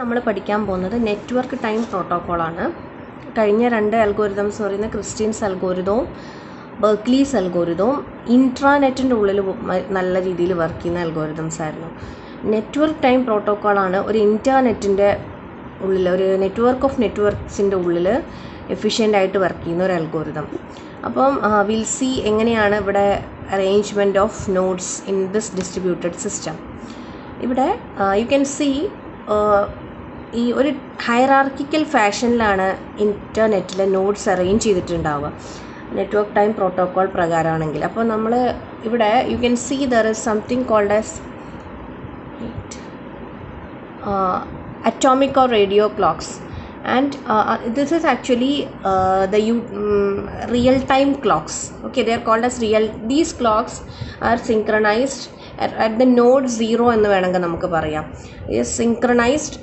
നമ്മൾ പഠിക്കാൻ പോകുന്നത് നെറ്റ്വർക്ക് ടൈം പ്രോട്ടോക്കോളാണ്. കഴിഞ്ഞ രണ്ട് അൽഗോരിതംസ് പറയുന്ന ക്രിസ്റ്റ്യൻസ് അൽഗോരിതവും ബെർക്ക്ലീസ് അൽഗോരിതവും ഇൻട്രാനെറ്റിൻ്റെ ഉള്ളിൽ നല്ല രീതിയിൽ വർക്ക് ചെയ്യുന്ന അൽഗോരിതംസ് ആയിരുന്നു. നെറ്റ്വർക്ക് ടൈം പ്രോട്ടോക്കോളാണ് ഒരു ഇൻ്റർനെറ്റിൻ്റെ ഉള്ളിൽ, ഒരു നെറ്റ്വർക്ക് ഓഫ് നെറ്റ്വർക്ക്സിൻ്റെ ഉള്ളിൽ എഫിഷ്യൻ്റ് ആയിട്ട് വർക്ക് ചെയ്യുന്ന ഒരു അൽഗോരിതം. അപ്പം വിൽ സി എങ്ങനെയാണ് ഇവിടെ arrangement of nodes in this distributed system. ഇവിടെ യു ക്യാൻ സി ഈ ഒരു ഹൈറാർക്കിക്കൽ ഫാഷനിലാണ് ഇൻ്റർനെറ്റിലെ നോഡ്സ് അറേഞ്ച് ചെയ്തിട്ടുണ്ടാവുക നെറ്റ്വർക്ക് ടൈം പ്രോട്ടോക്കോൾ പ്രകാരമാണെങ്കിൽ. അപ്പോൾ നമ്മൾ ഇവിടെ you can see there is something called as atomic or radio clocks, and this is actually the real-time clocks. Okay, they are called as these clocks are synchronized at the node 0 എന്ന് വേണമെങ്കിൽ നമുക്ക് പറയാം. is synchronized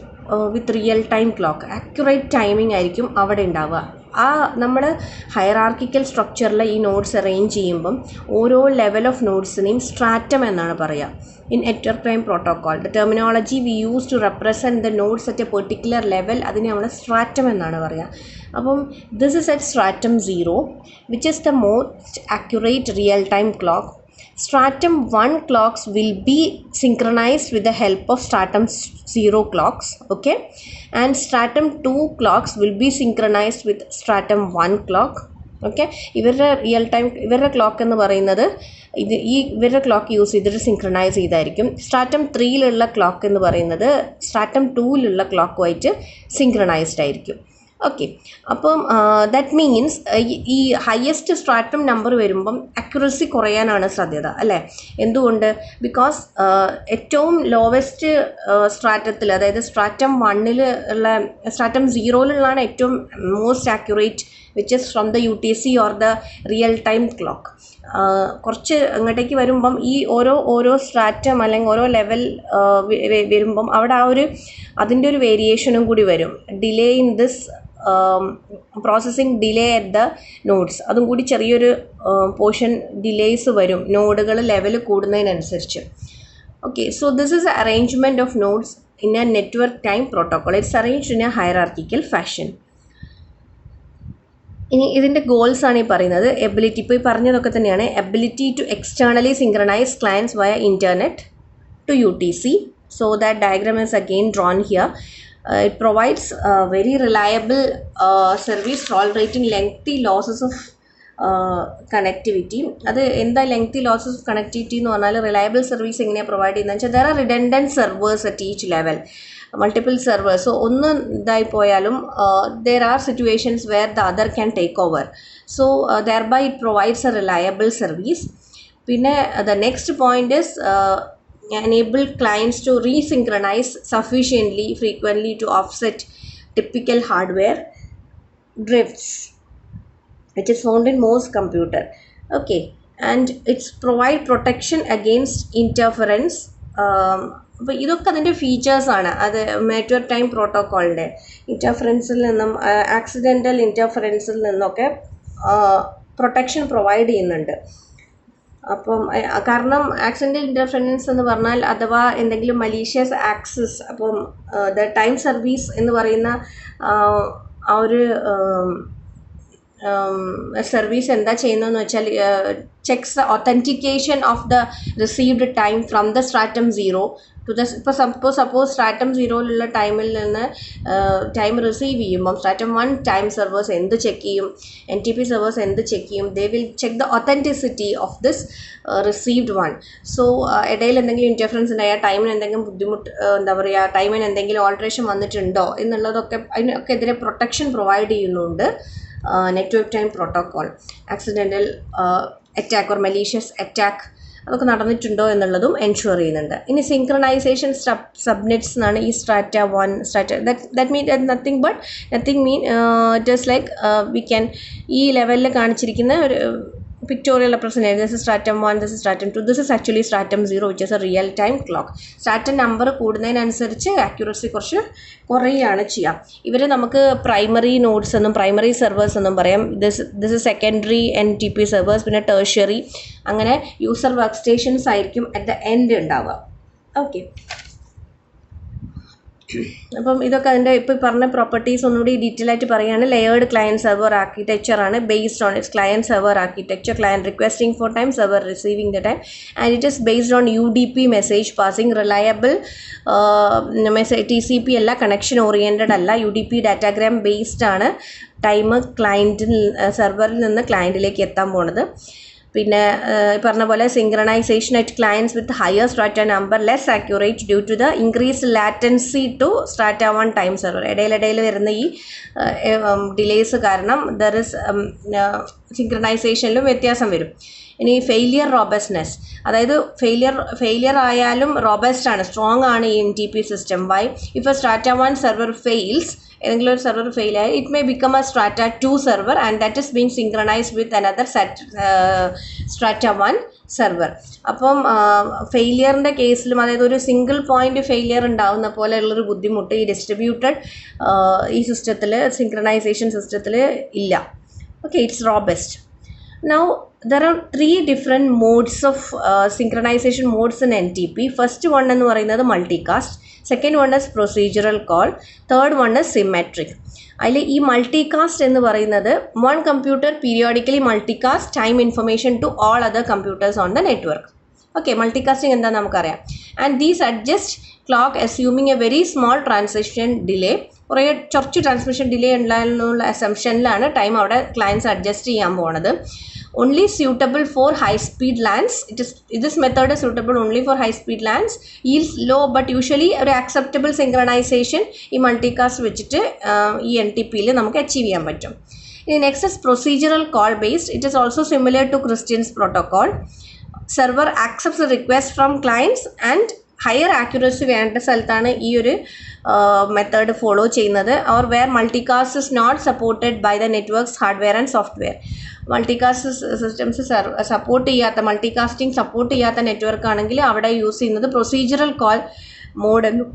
with real time clock. accurate timing ആയിരിക്കും അവിടെ ഉണ്ടാവുക. ആ നമ്മൾ hierarchical സ്ട്രക്ചറിൽ ഈ നോഡ്സ് അറേഞ്ച് ചെയ്യുമ്പം ഓരോ ലെവൽ ഓഫ് നോഡ്സിനെയും സ്ട്രാറ്റം എന്നാണ് പറയുക. In network time protocol the terminology we use to represent the nodes at a particular level, അതിനെ നമ്മൾ സ്ട്രാറ്റം എന്നാണ് പറയുക. അപ്പം this is at stratum 0 which is the most accurate real time clock. Stratum 1 clocks will be synchronized with the help of stratum 0 clocks, okay, and stratum 2 clocks will be synchronized with stratum 1 clock, okay. ഇവരുടെ real time, ഇവരുടെ clock എന്ന് പറയുന്നത് ഇവരുടെ clock use ചെയ്തിട്ട് synchronise ചെയ്തായിരിക്കും. Stratum 3യിലുള്ള clock എന്ന് പറയുന്നത് stratum 2യിലുള്ള ക്ലോക്കുമായിട്ട് synchronised ആയിരിക്കും. Okay, അപ്പം ദാറ്റ് മീൻസ് ഈ ഹയസ്റ്റ് സ്ട്രാറ്റം നമ്പർ വരുമ്പം അക്യുറസി കുറയാനാണ് സാധ്യത, അല്ലേ? എന്തുകൊണ്ട്? ബിക്കോസ് ഏറ്റവും ലോവസ്റ്റ് സ്ട്രാറ്റത്തിൽ, അതായത് സ്ട്രാറ്റം 1ൽ ഉള്ള, സ്ട്രാറ്റം 0യിലുള്ളതാണ് ഏറ്റവും most accurate, which is from the UTC or the real time clock. കുറച്ച് അങ്ങോട്ടേക്ക് വരുമ്പം ഈ ഓരോ സ്ട്രാറ്റം അല്ലെങ്കിൽ ഓരോ ലെവൽ വരുമ്പം അവിടെ അതിൻ്റെ ഒരു വേരിയേഷനും കൂടി വരും. Delay in this processing delay at the nodes, അതും കൂടി ചെറിയൊരു പോർഷൻ ഡിലേസ് വരും നോഡുകൾ ലെവൽ കൂടുന്നതിനനുസരിച്ച്. Okay, so this is arrangement of nodes in A network time protocol. It's arranged in A hierarchical fashion. ഇനി ഇതിൻ്റെ ഗോൾസ് ആണ് ഈ പറയുന്നത്. എബിലിറ്റി, ഇപ്പോൾ ഈ പറഞ്ഞതൊക്കെ തന്നെയാണ്. Ability to externally synchronise clients via internet to UTC. So that diagram is again drawn here. It provides very reliable service tolerating lengthy losses of connectivity. അത് എന്താ ലെങ്തി ലോസസ് ഓഫ് കണക്ടിവിറ്റി എന്ന് പറഞ്ഞാൽ reliable service എങ്ങനെയാണ് provide ചെയ്യുന്നത് വെച്ചാൽ there are redundant servers at each level, multiple servers. So ഒന്ന് ഇതായി പോയാലും there are situations where the other can take over. So thereby it provides a reliable service. പിന്നെ the next point is enable clients to resynchronize sufficiently frequently to offset typical hardware drifts which is found in most computer. Okay, and it's provide protection against interference. അപ്പോൾ ഇതൊക്കെ അതിൻ്റെ ഫീച്ചേഴ്സാണ്. അത് network time പ്രോട്ടോക്കോളിൻ്റെ ഇൻ്റർഫറൻസിൽ നിന്നും accidental ഇൻ്റർഫറൻസിൽ നിന്നൊക്കെ protection provide ചെയ്യുന്നുണ്ട്. അപ്പം കാരണം accidental interference എന്ന് പറഞ്ഞാൽ അഥവാ എന്തെങ്കിലും മലീഷ്യസ് ആക്സസ്, അപ്പം ദ ടൈം സർവീസ് എന്ന് പറയുന്ന ആ ഒരു സർവീസ് എന്താ ചെയ്യുന്നതെന്ന് വെച്ചാൽ checks the authentication of the received time from the stratum 0 to the, ഇപ്പോൾ സപ്പോസ് സ്ട്രാറ്റം 0യിലുള്ള ടൈമിൽ നിന്ന് ടൈം റിസീവ് ചെയ്യുമ്പം സ്ട്രാറ്റം 1 ടൈം സെർവേഴ്സ് എന്ത് ചെക്ക് ചെയ്യും, NTP സെർവേഴ്സ് എന്ത് ചെക്ക് ചെയ്യും, they will check the authenticity of this received one. So ഇടയിൽ എന്തെങ്കിലും ഇൻ്റർഫറൻസ് ഉണ്ടായാൽ ടൈമിന് എന്തെങ്കിലും ബുദ്ധിമുട്ട്, എന്താ പറയുക, ടൈമിന് എന്തെങ്കിലും ഓൾട്രേഷൻ വന്നിട്ടുണ്ടോ എന്നുള്ളതൊക്കെ അതിനൊക്കെ എതിരെ പ്രൊട്ടക്ഷൻ പ്രൊവൈഡ് ചെയ്യുന്നുണ്ട് network time protocol. Accidental attack or malicious attack അതൊക്കെ നടന്നിട്ടുണ്ടോ എന്നുള്ളതും എൻഷുർ ചെയ്യുന്നുണ്ട്. ഇനി സിങ്ക്രണൈസേഷൻ സബ്നെറ്റ്സ് എന്നാണ് ഈ strata 1 strata. That mean nothing mean it is like we can ഈ ലെവലിൽ കാണിച്ചിരിക്കുന്ന ഒരു pictorial representation. This is stratum 1, this is stratum 2, this is actually stratum 0 which is a real time clock. Stratum number കൂടുന്നതിനനുസരിച്ച് accuracy കുറച്ച് കുറയുകയാണ് ചെയ്യുക. ഇവർ നമുക്ക് പ്രൈമറി നോഡ്സ് എന്നും പ്രൈമറി സെർവേഴ്സ് എന്നും പറയാം. This is secondary NTP servers, പിന്നെ ടേർഷ്യറി, അങ്ങനെ യൂസർ വർക്ക് സ്റ്റേഷൻസ് ആയിരിക്കും അറ്റ് ദ എൻഡ് ഉണ്ടാവുക. ഓക്കെ, അപ്പം ഇതൊക്കെ അതിൻ്റെ ഇപ്പോൾ പറഞ്ഞ പ്രോപ്പർട്ടീസ് ഒന്നുകൂടി ഡീറ്റെയിൽ ആയിട്ട് പറയുകയാണ്. ലെയേർഡ് ക്ലയൻറ്റ് സെർവർ ആർക്കിടെക്ചർ ആണ്, based on its client server architecture, client requesting for time, server receiving the time, and it is based on UDP message passing, reliable message TCP അല്ല, connection oriented അല്ല, UDP datagram based ആണ് time ക്ലയൻറ്റിൽ സെർവറിൽ നിന്ന് ക്ലയൻറ്റിലേക്ക് എത്താൻ പോണത്. പിന്നെ പറഞ്ഞ പോലെ synchronization at clients with higher strata number less accurate due to the increased latency to strata 1 time server. ഇടയിലിടയിൽ വരുന്ന ഈ ഡിലേസ് കാരണം ദർ ഇസ് സിങ്ക്രണൈസേഷനിലും വ്യത്യാസം വരും. ഇനി ഫെയിലിയർ റോബസ്റ്റ്നെസ്, അതായത് ഫെയിലിയർ ആയാലും റോബസ്റ്റ് ആണ്, സ്ട്രോങ് ആണ് ഈ NTP system. Why? If a strata 1 server fails, ഏതെങ്കിലും ഒരു സെർവർ ഫെയിൽ ആയി, it may become a strata 2 server and that is being synchronized with another strata 1 server. അപ്പം ഫെയിലിയറിൻ്റെ കേസിലും, അതായത് ഒരു സിംഗിൾ പോയിന്റ് ഫെയിലിയർ ഉണ്ടാവുന്ന പോലെയുള്ളൊരു ബുദ്ധിമുട്ട് ഈ ഡിസ്ട്രിബ്യൂട്ടഡ് ഈ സിസ്റ്റത്തിൽ, സിങ്ക്രണൈസേഷൻ സിസ്റ്റത്തിൽ ഇല്ല. Okay, it's robust. Now there are 3 different modes of synchronization modes in NTP. First one എന്ന് പറയുന്നത് multicast, second one is procedural call, third one is symmetric. അതിൽ ഈ മൾട്ടികാസ്റ്റ് എന്ന് പറയുന്നത് one computer periodically multicast time information to all other computers on the network. Okay, multicasting എന്താണെന്ന് നമുക്കറിയാം. And these adjust clock assuming a very small transition delay. കുറേ കുറച്ച് transmission delay ഉണ്ടായിരുന്നുള്ള അസംഷനിലാണ് ടൈം അവിടെ ക്ലയൻസ് അഡ്ജസ്റ്റ് ചെയ്യാൻ പോണത്. only suitable for high speed LANs. This method is suitable only for high speed LANs, yields low but usually ഒരു acceptable synchronization ഈ multicast വെച്ചിട്ട് ഈ NTPയിൽ നമുക്ക് അച്ചീവ് ചെയ്യാൻ പറ്റും. ഇനി next is procedural call based. It is also similar to Cristian's protocol. Server accepts request from clients and higher accuracy വേണ്ട സ്ഥലത്താണ് ഈ ഒരു മെത്തേഡ് ഫോളോ ചെയ്യുന്നത്. Or where multicast is not supported by the networks hardware and software. Multicast systems support ചെയ്യാത്ത, multicasting support ചെയ്യാത്ത network ആണെങ്കിൽ അവിടെ use ചെയ്യുന്നത് പ്രൊസീജിയറൽ കോൾ മോഡ് എന്ന്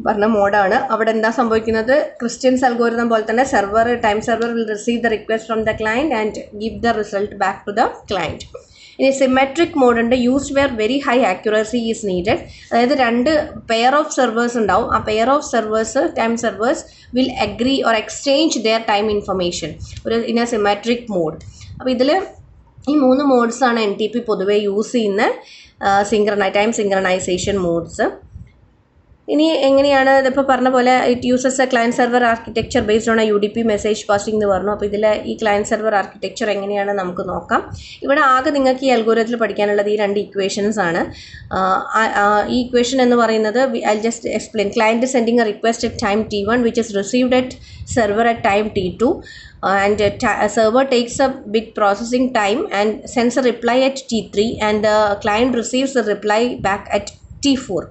പറഞ്ഞ മോഡാണ്. അവിടെ എന്താ സംഭവിക്കുന്നത്? ക്രിസ്ത്യൻസ് അൽഗോരിതം പോലെ തന്നെ time server will receive the request from the client and give the result back to the client. ഇനി സിമെട്രിക് മോഡ് ഉണ്ട്, used where very high accuracy is needed. അതായത് 2 പെയർ ഓഫ് സെർവേഴ്സ് ഉണ്ടാവും. ആ pair of servers, time servers will agree or exchange their time information in a symmetric mode. അപ്പോൾ ഇതിൽ ഈ 3 മോഡ്സാണ് NTP പൊതുവെ യൂസ് ചെയ്യുന്ന ടൈം സിങ്ക്രണൈസേഷൻ മോഡ്സ്. ഇനി എങ്ങനെയാണ് ഇതിപ്പോൾ പറഞ്ഞ പോലെ it uses A client server architecture based on A UDP message passing എന്ന് പറഞ്ഞു. അപ്പോൾ ഇതിൽ ഈ ക്ലയൻറ്റ് സെർവർ ആർക്കിടെക്ചർ എങ്ങനെയാണ് നമുക്ക് നോക്കാം. ഇവിടെ ആകെ നിങ്ങൾക്ക് ഈ അൽഗോരിതത്തിൽ പഠിക്കാനുള്ളത് ഈ 2 ഇക്വേഷൻസ് ആണ്. ഈ ഇക്വേഷൻ എന്ന് പറയുന്നത് I just explain. Client sending A request at time T1 which is received at server at time T2 and server takes a bit processing time and sends a reply at T3 and the client receives the reply back at T4.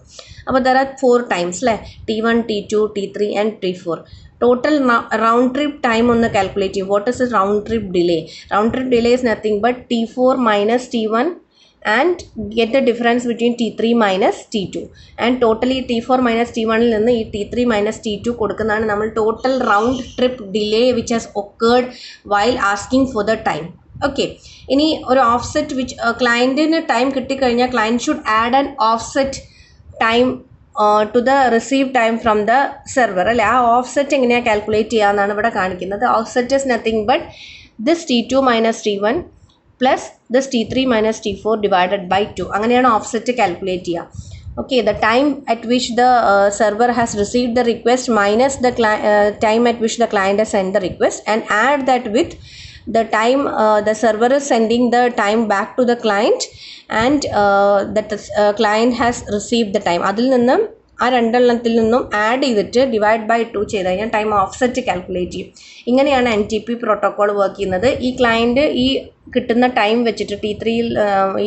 അപ്പോൾ there are 4 times അല്ലേ, T1, T2, T3 and T4. Total round trip time ഒന്ന് calculate ചെയ്യും. What is round trip delay? Round trip delay is nothing but T4 minus T1 and get the difference between T3 minus T2 and totally T4 minus T1 നിന്ന് ഈ T3 minus T2 കൊടുക്കുന്നതാണ് നമ്മൾ total round trip delay which has occurred while asking for the time. Okay, ഇനി ഒരു offset which ക്ലയൻറ്റിന് time കിട്ടിക്കഴിഞ്ഞാൽ client should add an offset time to the receive time from the server അല്ലേ. ആ offset എങ്ങനെയാണ് calculate ചെയ്യാമെന്നാണ് ഇവിടെ കാണിക്കുന്നത്. Offset is nothing but this T2 minus T1 plus this T3 minus T4 divided by 2. അങ്ങനെയാണ് offset calculate ചെയ്യുക. Okay, the time at which the server has received the request minus the time at which the client has sent the request and add that with the time the server is sending the time back to the client and that the client has received the time. അതിൽ നിന്നും ആ 2 നിന്നും add ചെയ്തിട്ട് divide by 2 ചെയ്ത് കഴിഞ്ഞാൽ time offset calculate ചെയ്യും. ഇങ്ങനെയാണ് NTP protocol work ചെയ്യുന്നത്. ഈ ക്ലയൻറ്റ് ഈ കിട്ടുന്ന ടൈം വെച്ചിട്ട് T3യിൽ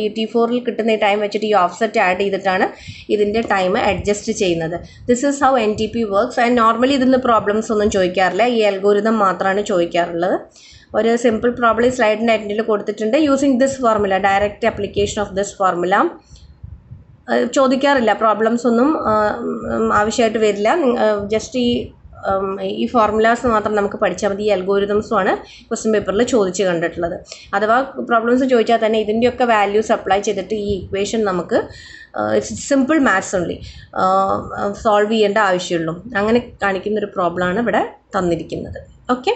ഈ T4ൽ കിട്ടുന്ന ഈ ടൈം വെച്ചിട്ട് ഈ ഓഫ്സെറ്റ് ആഡ് ചെയ്തിട്ടാണ് ഇതിൻ്റെ ടൈം അഡ്ജസ്റ്റ് ചെയ്യുന്നത്. This is how NTP works. And normally ഇതിൽ നിന്ന് പ്രോബ്ലംസ് ഒന്നും ചോദിക്കാറില്ല, ഈ അൽഗോരിതം മാത്രമാണ് ചോദിക്കാറുള്ളത്. ഒരു സിമ്പിൾ പ്രോബ്ലം ഈ സ്ലൈഡിൻ്റെ എൻഡിൽ കൊടുത്തിട്ടുണ്ട്. Using this formula, direct application of this formula ചോദിക്കാറില്ല, പ്രോബ്ലംസ് ഒന്നും ആവശ്യമായിട്ട് വരില്ല. ജസ്റ്റ് ഈ ഫോർമുലാസ് മാത്രം നമുക്ക് പഠിച്ചാൽ മതി. ഈ അൽഗോരിതംസുമാണ് ക്വസ്റ്റ്യൻ പേപ്പറിൽ ചോദിച്ച് കണ്ടിട്ടുള്ളത്. അഥവാ പ്രോബ്ലംസ് ചോദിച്ചാൽ തന്നെ ഇതിൻ്റെയൊക്കെ വാല്യൂസ് അപ്ലൈ ചെയ്തിട്ട് ഈ ഇക്വേഷൻ നമുക്ക് it's simple maths only, solve ചെയ്യേണ്ട ആവശ്യമുള്ളൂ. അങ്ങനെ കാണിക്കുന്നൊരു പ്രോബ്ലമാണ് ഇവിടെ തന്നിരിക്കുന്നത്. ഓക്കെ.